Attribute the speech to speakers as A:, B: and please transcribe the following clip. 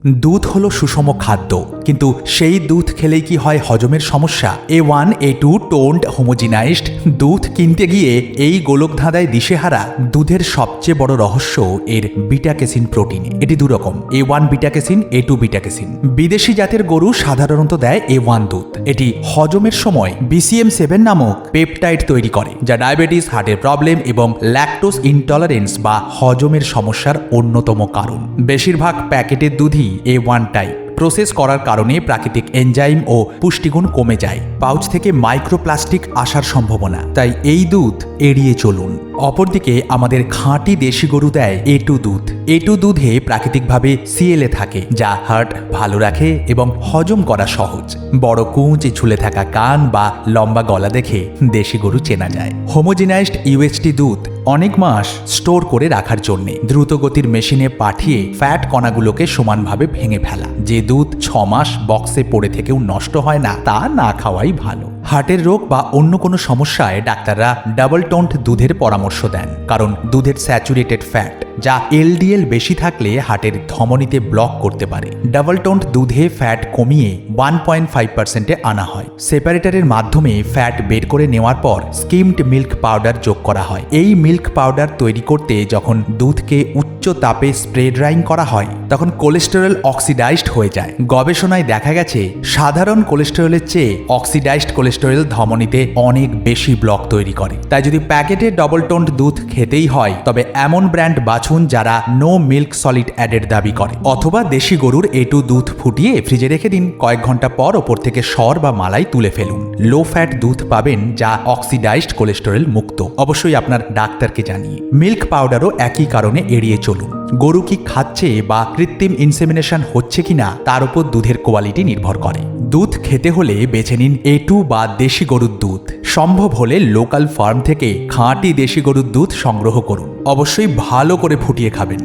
A: দুধ হলো সুষম খাদ্য, কিন্তু সেই দুধ খেলেই কি হয় হজমের সমস্যা? A1, A2 টোন্ড হোমোজিনাইজড দুধ কিনতে গিয়ে এই গোলকধাঁধায় দিশেহারা। দুধের সবচেয়ে বড় রহস্য এর বিটা ক্যাসিন প্রোটিনে। এটি দুরকম, A1 beta casein, A2 beta casein. বিদেশি জাতের গরু সাধারণত দেয় A1 দুধ। এটি হজমের সময় BCM7 নামক পেপটাইড তৈরি করে, যা ডায়াবেটিস, হার্টের প্রবলেম এবং ল্যাকটোজ ইনটলারেন্স বা হজমের সমস্যার অন্যতম কারণ। বেশিরভাগ প্যাকেটের দুধই A1 টাইপ। প্রসেস করার কারণে প্রাকৃতিক এনজাইম ও পুষ্টিগুণ কমে যায়। পাউচ থেকে মাইক্রোপ্লাস্টিক আসার সম্ভাবনা, তাই এই দুধ এড়িয়ে চলুন। অপরদিকে আমাদের খাঁটি দেশি গরু দেয় A2 দুধ। A2 দুধে প্রাকৃতিকভাবে CLA থাকে, যা হার্ট ভালো রাখে এবং হজম করা সহজ। বড় কুঁচ, ঝুলে থাকা কান বা লম্বা গলা দেখে দেশি গরু চেনা যায়। হোমোজিনাইজড UHT দুধ অনেক মাস স্টোর করে রাখার জন্যে দ্রুত গতির মেশিনে পাঠিয়ে ফ্যাট কণাগুলোকে সমানভাবে ভেঙে ফেলা। যে দুধ 6 মাস বক্সে পড়ে থেকেও নষ্ট হয় না, তা না খাওয়াই ভালো। হার্টের রোগ বা অন্য কোনো সমস্যায় ডাক্তাররা ডাবল টোন্ড দুধের পরামর্শ দেন, কারণ দুধের স্যাচুরেটেড ফ্যাট, যা LDL বেশি থাকলে হার্টের ধমনীতে ব্লক করতে পারে। ডাবল টোন্ড দুধে ফ্যাট কমিয়ে 1.5%-এ আনা হয়। সেপারেটরের মাধ্যমে ফ্যাট বের করে নেওয়ার পর স্কিমড মিল্ক পাউডার যোগ করা হয়। এই মিল্ক পাউডার তৈরি করতে যখন দুধকে উচ্চ তাপে স্প্রে ড্রাইং করা হয়, তখন কোলেস্টেরল অক্সিডাইজড হয়ে যায়। গবেষণায় দেখা গেছে সাধারণ কোলেস্টেরলের চেয়ে অক্সিডাইজড কোলেস্টেরল ধমনীতে অনেক বেশি ব্লক তৈরি করে। তাই যদি প্যাকেটে ডবল টোন্ড দুধ খেতেই হয়, তবে এমন ব্র্যান্ড বাছুন যারা নো মিল্ক সলিড অ্যাডের দাবি করে, অথবা দেশি গরুর A2 দুধ ফুটিয়ে ফ্রিজে রেখে দিন। কয়েক ঘন্টা পর ওপর থেকে সর বা মালাই তুলে ফেলুন। লো ফ্যাট দুধ পাবেন, যা অক্সিডাইজড কোলেস্টেরল মুক্ত। অবশ্যই আপনার ডাক্তারকে জানিয়ে। মিল্ক পাউডারও একই কারণে এড়িয়ে চলুন। গরু কি খাচ্ছে বা কৃত্রিম ইনসেমিনেশন হচ্ছে কিনা তার উপর দুধের কোয়ালিটি নির্ভর করে। দুধ খেতে হলে বেছে নিন A2 বা দেশি গরুর দুধ। সম্ভব হলে লোকাল ফার্ম থেকে খাঁটি দেশি গরুর দুধ সংগ্রহ করুন। অবশ্যই ভালো করে ফুটিয়ে খাবেন।